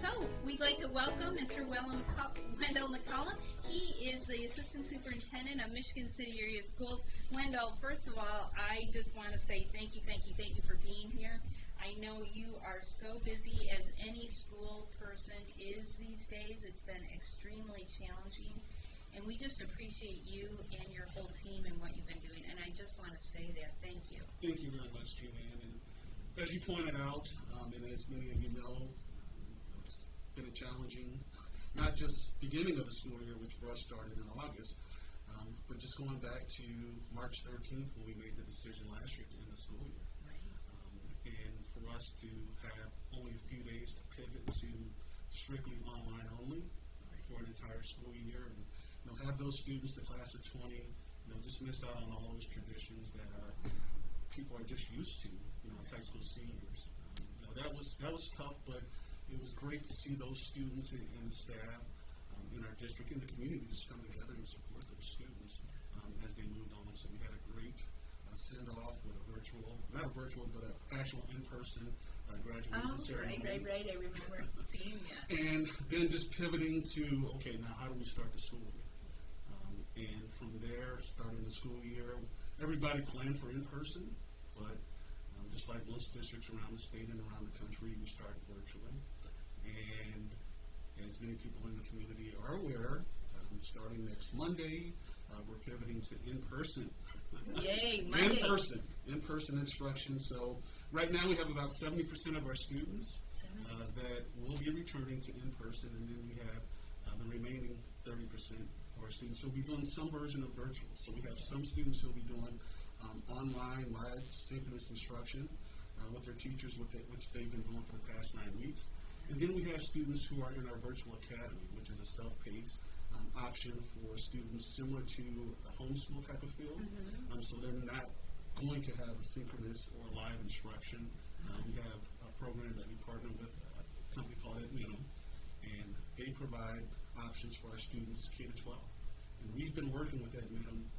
So, we'd like to welcome Mr. Wendel McCollum. He is the Assistant Superintendent of Michigan City Area Schools. Wendell, first of all, I just want to say thank you for being here. I know you are so busy as any school person is these days. It's been extremely challenging, and we just appreciate you and your whole team and what you've been doing, and I just want to say that. Thank you. Thank you very much, Julianne. And as you pointed out, and as many of you know, it's been a challenging, not just beginning of the school year, which for us started in August, but just going back to March 13th when we made the decision last year to end the school year. And for us to have only a few days to pivot to strictly online only for an entire school year, and have those students, the class of 20, just miss out on all those traditions that people are just used to, as high school seniors. That was tough, but it was great to see those students and the staff in our district and the community just come together and support those students as they moved on. So we had a great send-off with a virtual, not a virtual, but an actual in-person graduation ceremony. Right, I remember seeing that. And then just pivoting to, okay, now how do we start the school year? And from there, starting the school year, everybody planned for in-person, but just like most districts around the state and around the country, we started virtually. And as many people in the community are aware, starting next Monday, we're pivoting to in-person. Yay, Monday. In-person instruction. So right now we have about 70% of our students that will be returning to in-person, and then we have the remaining 30% of our students who will be doing some version of virtual. So we have some students who will be doing online, live, synchronous instruction with their teachers, which they've been doing for the past 9 weeks. And then we have students who are in our virtual academy, which is a self-paced option for students similar to a homeschool type of feel. So they're not going to have a synchronous or live instruction. We have a program that we partner with a company called Minimum, and they provide options for our students K to 12. And we've been working with Minimum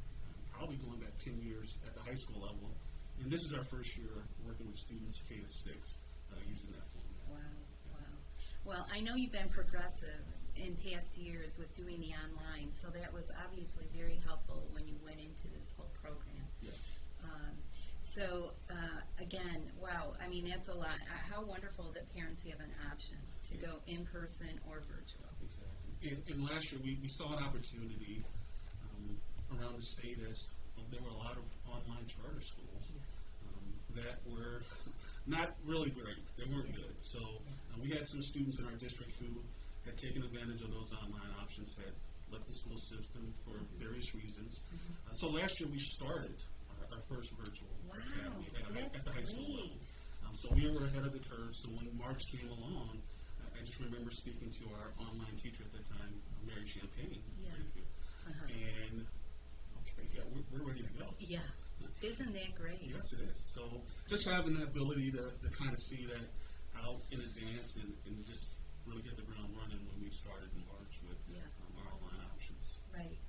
probably going back 10 years at the high school level, and this is our first year working with students K to 6 using that format. Wow. Well, I know you've been progressive in past years with doing the online, so that was obviously very helpful when you went into this whole program. Yeah. Again, wow, I mean, that's a lot. How wonderful that parents have an option to go in person or virtual. Exactly. And last year we saw an opportunity around the state as there were a lot of online charter schools that were not really great. They weren't good. So we had some students in our district who had taken advantage of those online options that left the school system for various reasons. So last year we started our first virtual academy at the high school level. So we were ahead of the curve. So when March came along, I just remember speaking to our online teacher at the time, Mary Champagne. And we're ready to go. Yeah. Isn't that great? Yes, it is. So just having the ability to kind of see that out in advance and just really hit the ground running when we started in March with our online options. Right.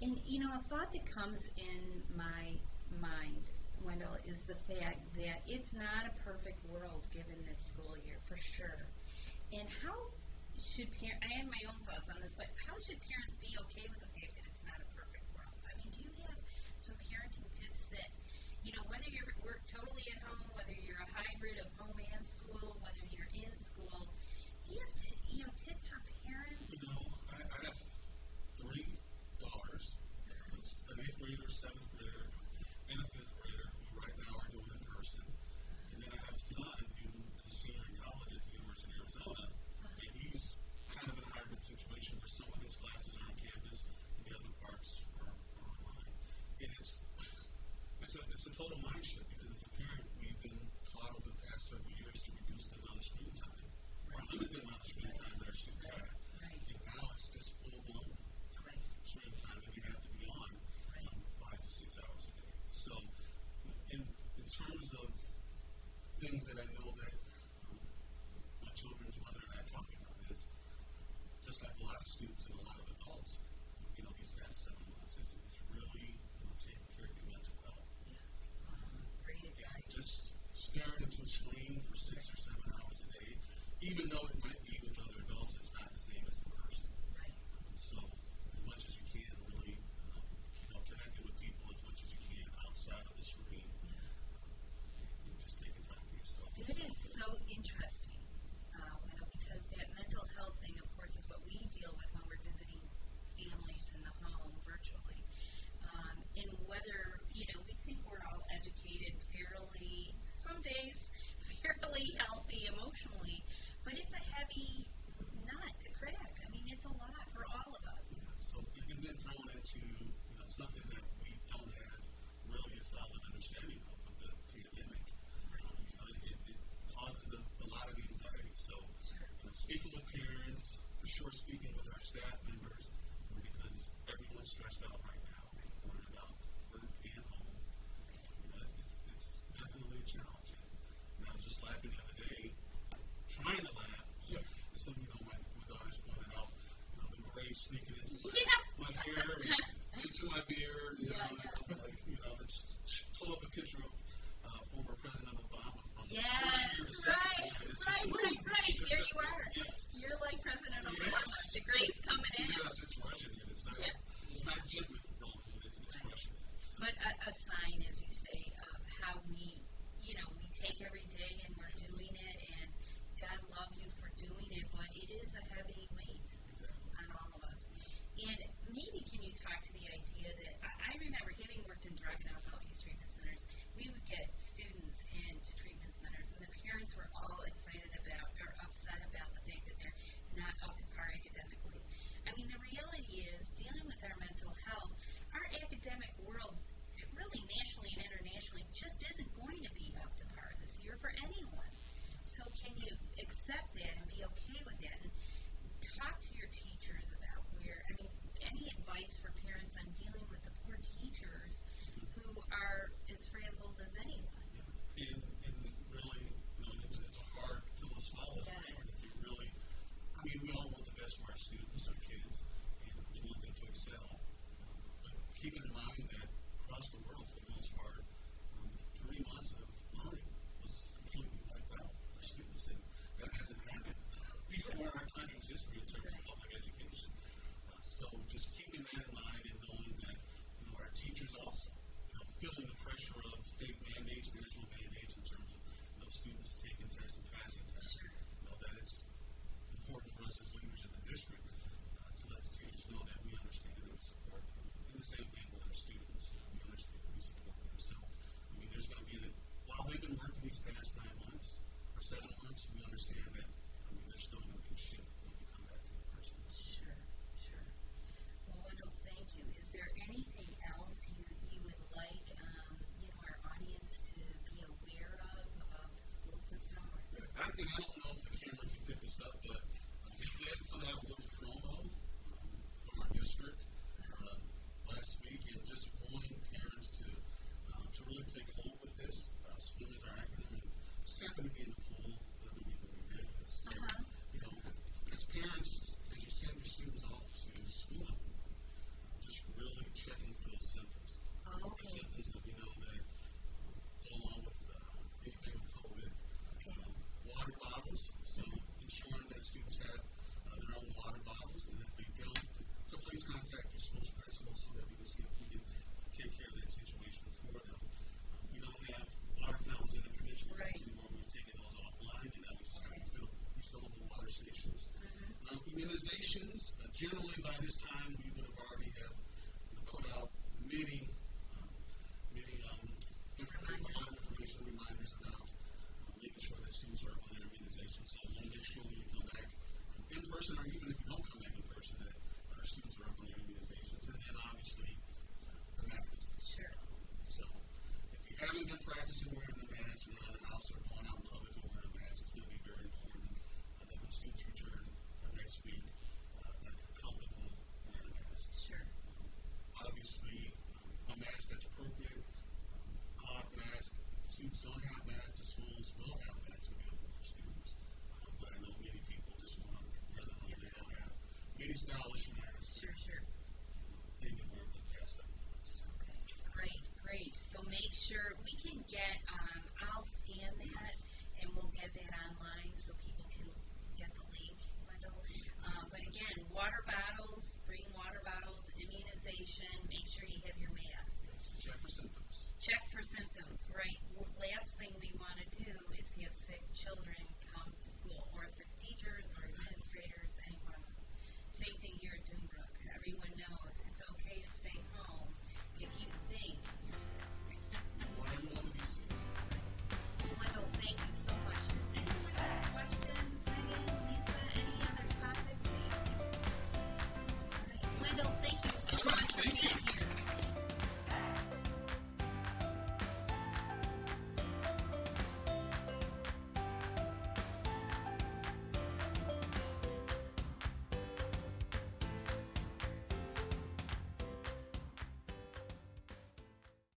And, a thought that comes in my mind, Wendell, is the fact that it's not a perfect world given this school year, for sure. And how should parents, I have my own thoughts on this, but how should parents be okay with the fact that it's not a perfect world? I mean, do you have some parenting tips that, whether you're totally at home, whether you're a hybrid of home and school, whether you're in school, do you have tips for parents? I have 3 daughters, an 8th grader, 7th grader, and a 5th grader who right now are doing in person. And then I have a son who is a senior in college at the University of Arizona, and he's kind of in a hybrid situation where some of his classes are on campus and the other parts are online. And it's a total mind shift because as a parent, we've been taught over the past several years to reduce the amount of screen time, or limit the amount of screen time that our students have. And now it's just full-blown screen time, and you have to be on 5 to 6 hours a day. So in terms of things that I know that my children's mother and I are talking about is, just like a lot of students and a lot of adults, these past 7 months, it's really taking care of your mental health. Just staring into a screen for 6 or 7 hours a day, even though it might be with other solid understanding of the pandemic. It causes a lot of anxiety. So, speaking with parents, for sure speaking with our staff members, because everyone's stressed out right now, worried about work and home. It's definitely a challenge. And I was just laughing the other day, trying to laugh. Some, my daughters pointed out, the gray sneaking into my hair and into my beard. I'm like, let's pull up a picture of former President Obama from the first year to second year. Right. There you are. Yes. You're like President Obama. Yes. The gray's coming in. Yes, it's rushing in. It's not gently rolling in. It's rushing in. So. But a sign, as you say, of how we take every day and we're doing it, and God love you for doing it, but it is a heavy weight on all of us. And maybe can you talk to the idea that, I remember having worked in drug and alcohol use treatment centers, we would get students into treatment centers, and the parents were all excited about or upset about the fact that they're not up to par academically. I mean, the reality is, dealing with our mental health, our academic world, really nationally and internationally, just isn't going to be up to par this year for anyone. So can you accept that and be okay with that, and talk to your teachers about any advice for parents on dealing with the poor teachers who are as frazzled as anyone? And really, it's a hard pill to swallow. Yes. If you really, we all want the best for our students, our kids, and we want them to excel. But keeping in mind that across the world, for the most part, 3 months of learning was completely wiped out for students, and that hasn't happened before in our country's history in terms of public education. So just keeping that in mind and knowing that our teachers also feeling the pressure of state mandates, national mandates in terms of students taking tests and passing tests. That it's important for us as leaders in the district to let the teachers know that we understand and we support them. And the same thing with our students. We understand and we support them. So, there's going to be while we've been working these past 9 months or 7 months, we understand that there's still going to be a shift when we come back to the person. Sure. Well, Wendel, thank you. Is there anything else you would like our audience to be aware of the school system? I don't know if the camera can pick this up, but we did put out a little promo from our district last week, and just wanting parents to really take hold with this. Swim is our acronym, and just happened to be in the pool the week when we did this. So, as parents, as you send your students off to school, just really checking for those symptoms. Oh, okay. The symptoms that we know that go along with anything with COVID. Water bottles, so ensuring that students have their own water bottles, and if they don't, to please contact your school's principal so that we can see if we can take care of that situation for them. We don't have water fountains in the traditional sense anymore. We've taken those offline, and now we just have refillable water stations. Immunizations, generally by this time we would have already have put out many information reminders about making sure that students are on their immunization. So we'll make sure when you come back in person, or even if you don't come back in person, that our students are on their immunizations. And then obviously the mask. Sure. So if you haven't been practicing wearing the mask around the house or going out in public and wearing a mask, it's going to be very important that when students return next week, that they're comfortable wearing a mask. Sure. Obviously, a mask that's appropriate, cloth mask. If students don't have masks, the schools will have masks available for students. But I know many people just want to wear them when they don't have many stylish masks. Sure. They've been wearing for the past 7 months. Okay. Great. So make sure we can get, I'll scan that and we'll get that online so people can get the link, Wendel. But again, water bottles, bring water bottles, immunization, make sure you have your mask. Yes, check for symptoms. Check for symptoms, right. Last thing we want to do is have sick children come to school or a sick